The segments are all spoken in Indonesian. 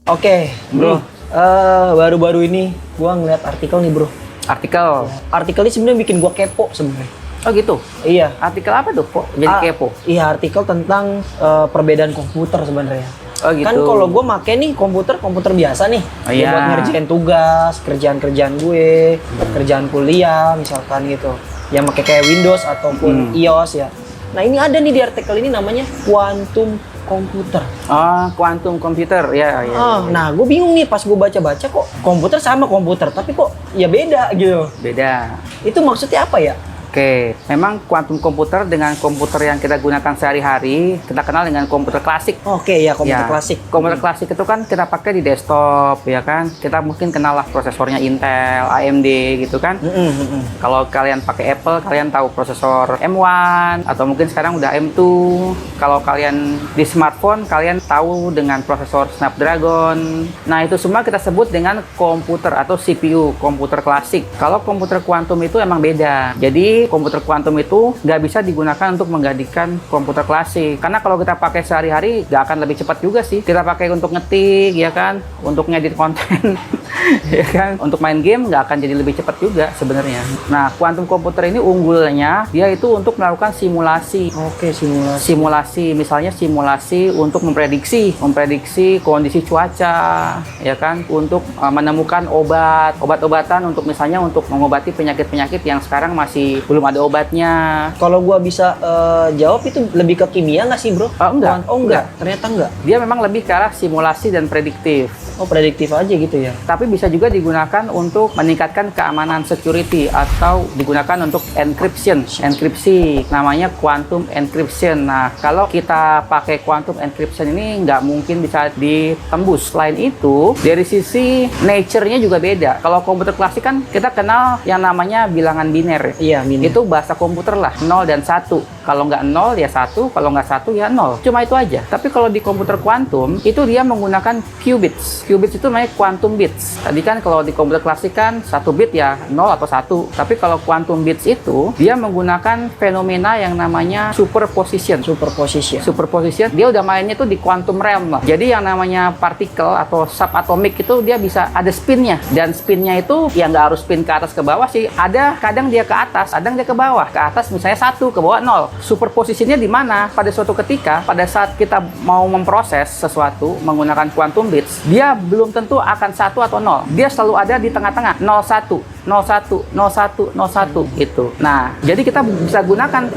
Oke, bro. Baru-baru ini gua ngeliat artikel nih, bro. Artikel. Artikel ini sebenarnya bikin gua kepo sebenarnya. Oh gitu? Iya. Artikel apa tuh kok jadi kepo? Iya, artikel tentang perbedaan komputer sebenarnya. Oh gitu. Kan kalau gua make nih komputer biasa nih. Oh, Ya, iya. buat ngerjain tugas, kerjaan-kerjaan gue, kerjaan kuliah misalkan gitu. Yang pakai kayak Windows ataupun iOS ya. Nah, ini ada nih di artikel ini namanya quantum komputer. Oh, quantum computer. Ya, ya. Nah, gue bingung nih pas gue baca-baca kok komputer sama komputer, tapi kok ya beda gitu. Beda. Itu maksudnya apa ya? Oke, memang quantum komputer dengan komputer yang kita gunakan sehari-hari, kita kenal dengan komputer klasik. Oke, ya komputer Ya, klasik. Komputer klasik itu kan kita pakai di desktop, ya kan? Kita mungkin kenal lah prosesornya Intel, AMD gitu kan? Kalau kalian pakai Apple, kalian tahu prosesor M1 atau mungkin sekarang udah M2. Kalau kalian di smartphone, kalian tahu dengan prosesor Snapdragon. Nah, itu semua kita sebut dengan komputer atau CPU, komputer klasik. Kalau komputer kuantum itu emang beda. Jadi, komputer kuantum itu nggak bisa digunakan untuk menggantikan komputer klasik. Karena kalau kita pakai sehari-hari, nggak akan lebih cepat juga sih. Kita pakai untuk ngetik, ya kan? Untuk ngedit konten. Ya kan, untuk main game nggak akan jadi lebih cepat juga sebenarnya. Nah, kuantum komputer ini unggulnya dia itu untuk melakukan simulasi. Oke, simulasi. Simulasi, misalnya simulasi untuk memprediksi kondisi cuaca, ya kan, untuk menemukan obat-obatan untuk misalnya untuk mengobati penyakit-penyakit yang sekarang masih belum ada obatnya. Kalau gua bisa jawab itu lebih ke kimia nggak sih, bro? Enggak. Oh, enggak. Ternyata enggak. Dia memang lebih ke arah simulasi dan prediktif. Oh, prediktif aja gitu ya. Tapi bisa juga digunakan untuk meningkatkan keamanan security atau digunakan untuk enkripsi, namanya quantum encryption. Nah, kalau kita pakai quantum encryption ini nggak mungkin bisa ditembus. Selain itu, dari sisi nature-nya juga beda. Kalau komputer klasik kan kita kenal yang namanya bilangan biner. Iya, biner. Itu bahasa komputer lah, 0 dan 1. Kalau nggak 0 ya 1, kalau nggak 1 ya 0. Cuma itu aja. Tapi kalau di komputer kuantum, itu dia menggunakan qubits. Qubits itu namanya quantum bits. Tadi kan kalau di komputer klasik kan 1 bit ya 0 atau 1. Tapi kalau quantum bits itu, dia menggunakan fenomena yang namanya superposition. Superposition, dia udah mainnya tuh di quantum realm lah. Jadi yang namanya partikel atau subatomik itu dia bisa ada spinnya. Dan spinnya itu ya nggak harus spin ke atas ke bawah sih. Ada kadang dia ke atas, kadang dia ke bawah. Ke atas misalnya 1, ke bawah 0. Superposisinya di mana? Pada suatu ketika, pada saat kita mau memproses sesuatu menggunakan quantum bits, dia belum tentu akan 1 atau 0. Dia selalu ada di tengah-tengah, 01, 01, 01, 01 gitu. Nah, jadi kita bisa gunakan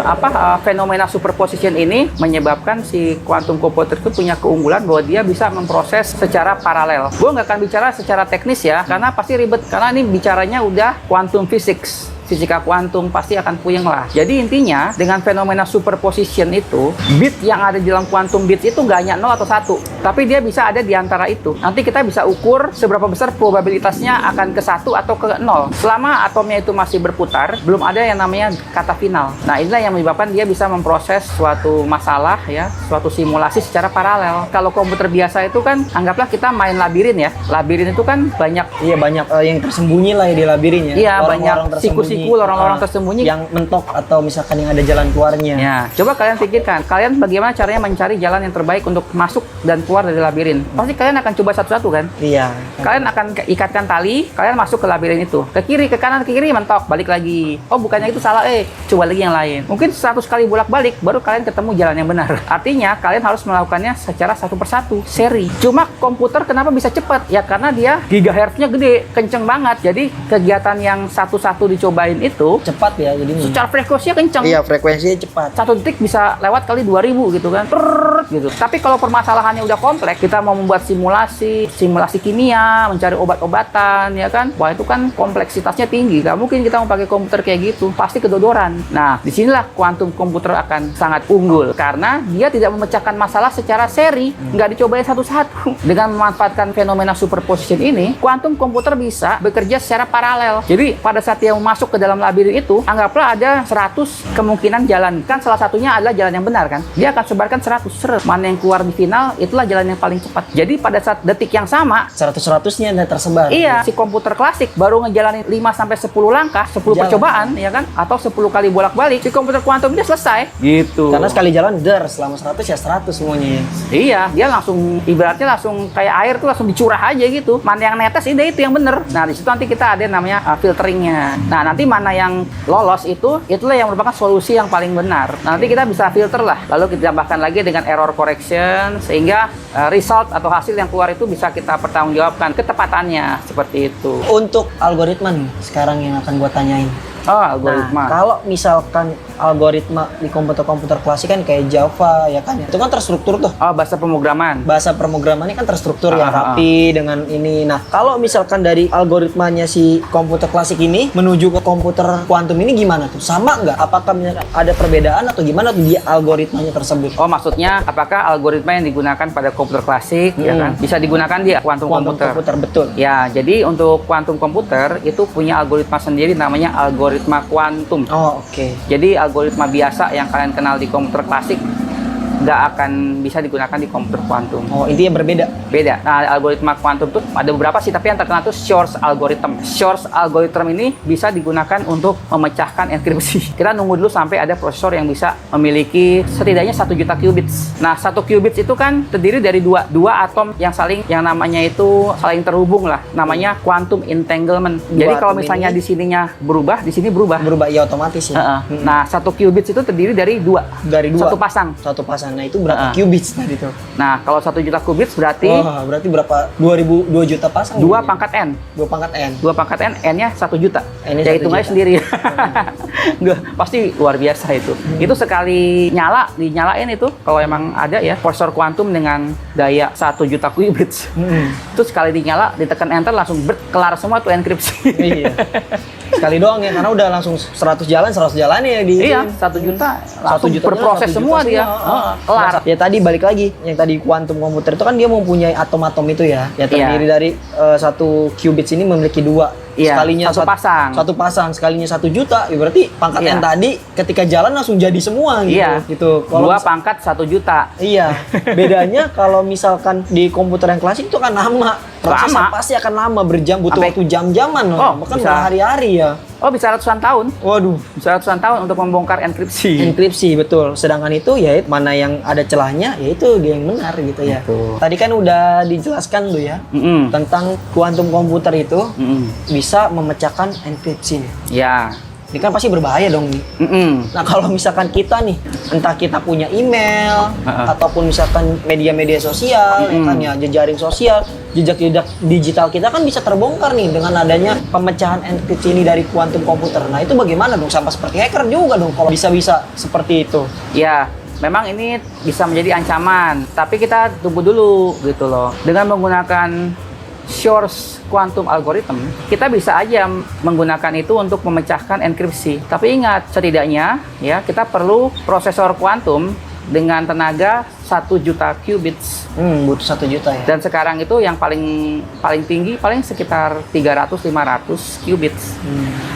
fenomena superposition ini menyebabkan si quantum komputer itu punya keunggulan bahwa dia bisa memproses secara paralel. Gue nggak akan bicara secara teknis ya, karena pasti ribet. Karena ini bicaranya udah quantum physics. Fisika kuantum pasti akan puyeng lah. Jadi intinya dengan fenomena superposition itu, bit yang ada di dalam quantum bits itu nggak hanya 0 atau 1, tapi dia bisa ada di antara itu. Nanti kita bisa ukur seberapa besar probabilitasnya akan ke 1 atau ke 0. Selama atomnya itu masih berputar, belum ada yang namanya kata final. Nah, inilah yang menyebabkan dia bisa memproses suatu masalah ya, suatu simulasi secara paralel. Kalau komputer biasa itu kan, anggaplah kita main labirin ya. Labirin itu kan banyak. Iya, banyak yang tersembunyi lah ya di labirin ya. Iya, banyak siku-siku orang-orang tersembunyi yang mentok atau misalkan yang ada jalan keluarnya. Ya, coba kalian pikirkan, kalian bagaimana caranya mencari jalan yang terbaik untuk masuk dan keluar dari labirin? Pasti kalian akan coba satu-satu kan? Iya. Kalian akan ikatkan tali, kalian masuk ke labirin itu. Ke kiri, ke kanan, ke kiri, mentok, balik lagi. Oh, bukannya itu salah, coba lagi yang lain. Mungkin 100 kali bolak-balik, baru kalian ketemu jalan yang benar. Artinya, kalian harus melakukannya secara satu persatu, seri. Cuma komputer kenapa bisa cepat? Ya, karena dia gigahertznya gede, kenceng banget. Jadi, kegiatan yang satu-satu dicobain itu cepat ya, jadi secara frekuensinya kenceng. Iya, frekuensinya cepat. 1 detik bisa lewat kali 2000 gitu kan. Gitu. Tapi kalau permasalahannya udah kompleks, kita mau membuat simulasi kimia, mencari obat-obatan, ya kan? Wah, itu kan kompleksitasnya tinggi. Gak mungkin kita mau pakai komputer kayak gitu. Pasti kedodoran. Nah, disinilah quantum komputer akan sangat unggul. Karena dia tidak memecahkan masalah secara seri. Nggak dicobain satu-satu. Dengan memanfaatkan fenomena superposition ini, quantum komputer bisa bekerja secara paralel. Jadi, pada saat dia masuk ke ke dalam labirin itu, anggaplah ada 100 kemungkinan jalan. Kan salah satunya adalah jalan yang benar kan. Dia akan sebarkan 100 seret. Mana yang keluar di final, itulah jalan yang paling cepat. Jadi pada saat detik yang sama, 100-100-nya udah tersebar. iya, si komputer klasik baru ngejalanin 5-10 langkah, 10 Jalan. percobaan, ya kan? Atau 10 kali bolak-balik, si komputer kuantum dia selesai. Gitu. Karena sekali jalan selama 100 ya 100 semuanya ya. Iya, dia langsung ibaratnya langsung kayak air tuh langsung dicurah aja gitu. Mana yang netes itu yang bener. Nah, di situ nanti kita ada namanya filteringnya. Nah, nanti mana yang lolos itulah yang merupakan solusi yang paling benar. Nah, nanti kita bisa filter lah. Lalu kita tambahkan lagi dengan error correction sehingga result atau hasil yang keluar itu bisa kita pertanggungjawabkan ketepatannya seperti itu. Untuk algoritma nih, sekarang yang akan gua tanyain. Oh, algoritma. Nah, kalau misalkan algoritma di komputer-komputer klasik kan kayak Java ya kan, itu kan terstruktur tuh. Oh, bahasa pemrograman. Bahasa pemrogramannya kan terstruktur ya, Ah. rapi dengan ini. Nah, kalau misalkan dari algoritmanya si komputer klasik ini menuju ke komputer kuantum ini gimana tuh? Sama nggak? Apakah ada perbedaan atau gimana tuh di algoritmanya tersebut? Oh, maksudnya apakah algoritma yang digunakan pada komputer klasik ya kan bisa digunakan di kuantum komputer? Betul. Ya, jadi untuk kuantum komputer itu punya algoritma sendiri namanya algoritma kuantum. Oh, oke. Jadi algoritma biasa yang kalian kenal di komputer klasik nggak akan bisa digunakan di komputer kuantum. Oh, intinya berbeda. Beda. Nah, algoritma kuantum tuh ada beberapa sih, tapi yang terkenal tuh Shor's algorithm. Shor's algorithm ini bisa digunakan untuk memecahkan enkripsi. Kita nunggu dulu sampai ada prosesor yang bisa memiliki setidaknya 1 juta qubits. Nah, 1 qubits itu kan terdiri dari dua atom yang namanya itu saling terhubung lah. Namanya quantum entanglement. Jadi kalau atom misalnya ini di sininya berubah, di sini berubah. Berubah ya otomatis ya. Nah, 1 qubits itu terdiri dari Dari dua. Satu pasang. Nah, itu berapa qubits tadi tuh? Nah, kalau 1 juta qubits berarti Berarti berapa? 2 juta pasang? 2 pangkat N. 2 pangkat N. 2 pangkat N, N-nya 1 juta. N-nya Ya 1 hitung aja juta. sendiri. Nggak, pasti luar biasa itu. Itu sekali dinyalain itu, kalau emang ada ya, prosesor kuantum dengan daya 1 juta qubits. Itu sekali dinyala, ditekan enter, langsung kelar semua tuh enkripsi. Iya. Sekali doang ya, karena udah langsung 100 jalan ya di Iya, 1 juta langsung 1 jutanya berproses 1 juta semua dia. Kelar. Ya tadi balik lagi, yang tadi kuantum komputer itu kan dia mempunyai atom-atom itu ya. Ya terdiri dari 1 qubits ini memiliki 2. Iya, Sekalinya satu pasang. Satu pasang, sekalinya 1 juta. Ya berarti pangkat Iya. yang tadi ketika jalan langsung jadi semua gitu. Iya. Gitu. 2 pangkat 1 juta. Iya. Bedanya kalau misalkan di komputer yang klasik itu kan lama. Prosesnya pasti akan lama, butuh Sampai- waktu jam-jaman loh. Oh, Bahkan bisa. berhari-hari ya. Oh, bisa ratusan tahun. Waduh. Bisa ratusan tahun untuk membongkar enkripsi. Enkripsi betul. Sedangkan itu ya mana yang ada celahnya ya itu dia yang benar gitu ya. Betul. Tadi kan udah dijelaskan tuh ya Mm-mm. tentang kuantum komputer itu Mm-mm. bisa memecahkan enkripsi nih. Ya. Ini kan pasti berbahaya dong nih. Mm-mm. Nah kalau misalkan kita nih, entah kita punya email ataupun misalkan media-media sosial, ya kan ya jejaring sosial, jejak-jejak digital kita kan bisa terbongkar nih dengan adanya pemecahan enkripsi ini dari kuantum komputer. Nah itu bagaimana dong? Sama seperti hacker juga dong kalau bisa-bisa seperti itu. Ya, memang ini bisa menjadi ancaman, tapi kita tunggu dulu gitu loh. Dengan menggunakan Shor's quantum algorithm, kita bisa aja menggunakan itu untuk memecahkan enkripsi. Tapi ingat, setidaknya ya kita perlu prosesor kuantum dengan tenaga 1 juta qubits. Butuh 1 juta ya. Dan sekarang itu yang paling tinggi paling sekitar 300-500 qubits.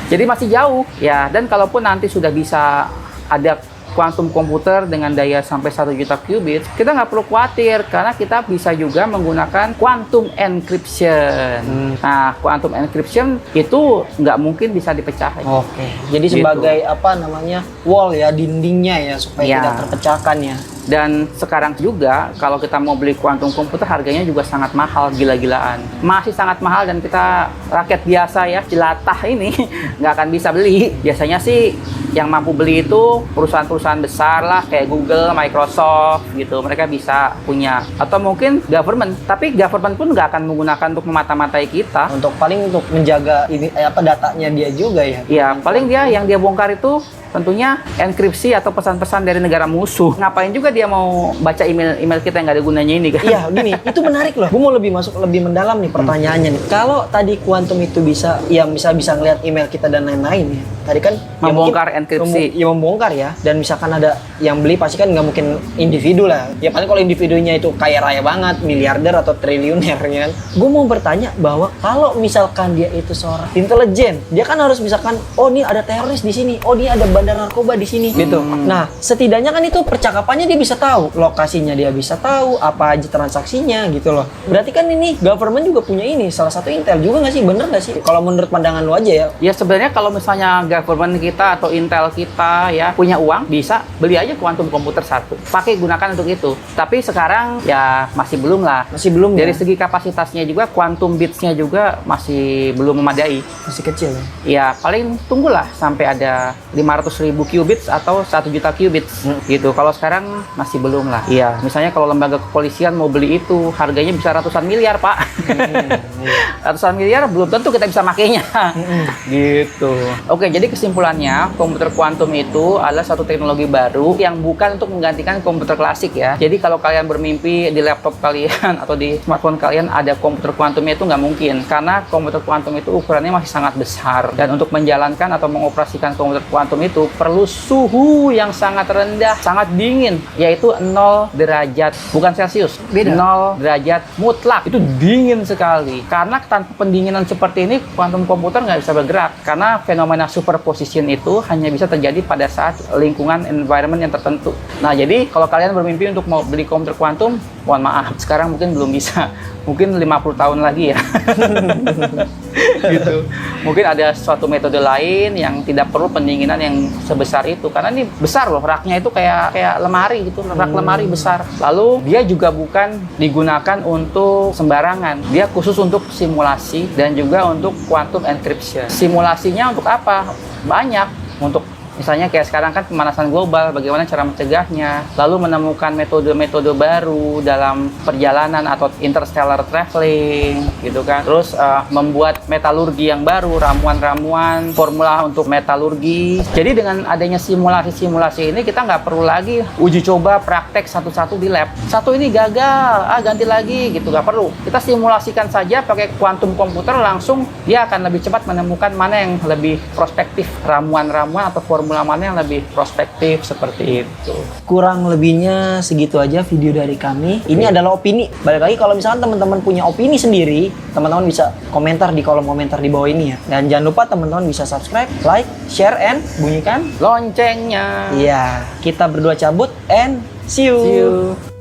Jadi masih jauh ya. Dan kalaupun nanti sudah bisa ada kuantum komputer dengan daya sampai 1 juta qubit, kita nggak perlu khawatir karena kita bisa juga menggunakan quantum encryption. Nah, quantum encryption itu nggak mungkin bisa dipecah. Oke. Jadi Gitu. sebagai apa namanya wall ya, dindingnya ya supaya Ya. tidak terpecahkan ya. Dan sekarang juga kalau kita mau beli kuantum komputer harganya juga sangat mahal, gila-gilaan. Masih sangat mahal dan kita rakyat biasa ya, jelatah ini nggak akan bisa beli. Biasanya sih yang mampu beli itu perusahaan-perusahaan besar lah kayak Google, Microsoft gitu. Mereka bisa punya. Atau mungkin government. Tapi government pun nggak akan menggunakan untuk memata-matai kita. Untuk menjaga ini datanya dia juga ya. Ya, paling yang dia bongkar itu tentunya enkripsi atau pesan-pesan dari negara musuh. Ngapain juga dia mau baca email kita yang nggak ada gunanya ini kan? Iya, gini, itu menarik loh. Gue mau lebih mendalam nih pertanyaannya nih. Kalau tadi kuantum itu bisa ngeliat email kita dan lain-lain ya. Tadi kan ya Membongkar enkripsi. Ya membongkar ya. Dan misalkan ada yang beli pasti kan nggak mungkin individu lah. Ya paling kalau individunya itu kaya raya banget, miliarder atau triliuner ya kan. Gue mau bertanya bahwa kalau misalkan dia itu seorang intelijen, dia kan harus misalkan, oh ini ada teroris di sini, oh ini ada bandar narkoba di sini, gitu. Nah, setidaknya kan itu percakapannya dia bisa tahu, lokasinya dia bisa tahu, apa aja transaksinya gitu loh. Berarti kan ini government juga punya ini, salah satu intel juga nggak sih? Bener nggak sih? Kalau menurut pandangan lu aja ya. Ya sebenarnya kalau misalnya government kita atau intel kita ya punya uang, bisa beli aja quantum komputer satu, pakai gunakan untuk itu. Tapi sekarang ya masih belum lah. Masih belum Dari ya? segi kapasitasnya juga, quantum bits-nya juga masih belum memadai. Masih kecil ya? Ya paling tunggulah sampai ada 500.000 qubits atau 1 juta qubits gitu. Kalau sekarang masih belum lah. Iya, misalnya kalau lembaga kepolisian mau beli itu harganya bisa ratusan miliar, Pak. Ratusan miliar belum tentu kita bisa makainya. Gitu. Oke, jadi kesimpulannya komputer kuantum itu adalah satu teknologi baru yang bukan untuk menggantikan komputer klasik ya. Jadi kalau kalian bermimpi di laptop kalian atau di smartphone kalian ada komputer kuantumnya itu nggak mungkin, karena komputer kuantum itu ukurannya masih sangat besar, dan untuk menjalankan atau mengoperasikan komputer kuantum itu perlu suhu yang sangat rendah, sangat dingin, yaitu 0 derajat, bukan Celcius. Beda. 0 derajat mutlak, itu dingin sekali. Karena tanpa pendinginan seperti ini kuantum komputer nggak bisa bergerak, karena fenomena superposition itu hanya bisa terjadi pada saat lingkungan environment yang tertentu. Nah, jadi kalau kalian bermimpi untuk mau beli komputer kuantum, mohon maaf, sekarang mungkin belum bisa. Mungkin 50 tahun lagi ya. Gitu. Mungkin ada suatu metode lain yang tidak perlu pendinginan yang sebesar itu, karena ini besar loh, raknya itu kayak lemari gitu, rak lemari besar. Lalu dia juga bukan digunakan untuk sembarangan, dia khusus untuk simulasi dan juga untuk quantum encryption. Simulasinya untuk apa? Banyak, untuk misalnya kayak sekarang kan pemanasan global, bagaimana cara mencegahnya, lalu menemukan metode-metode baru dalam perjalanan atau interstellar traveling gitu kan. Terus membuat metalurgi yang baru, ramuan-ramuan, formula untuk metalurgi. Jadi dengan adanya simulasi-simulasi ini kita nggak perlu lagi uji coba praktek satu-satu di lab. Satu ini gagal, ganti lagi gitu, nggak perlu. Kita simulasikan saja pakai quantum komputer, langsung dia akan lebih cepat menemukan mana yang lebih prospektif, ramuan-ramuan atau formula mana yang lebih prospektif, seperti itu. Kurang lebihnya segitu aja video dari kami. Ini adalah opini. Balik lagi kalau misalkan teman-teman punya opini sendiri, teman-teman bisa komentar di kolom komentar di bawah ini ya. Dan jangan lupa teman-teman bisa subscribe, like, share, and bunyikan Loncengnya. Iya, kita berdua cabut and see you. See you.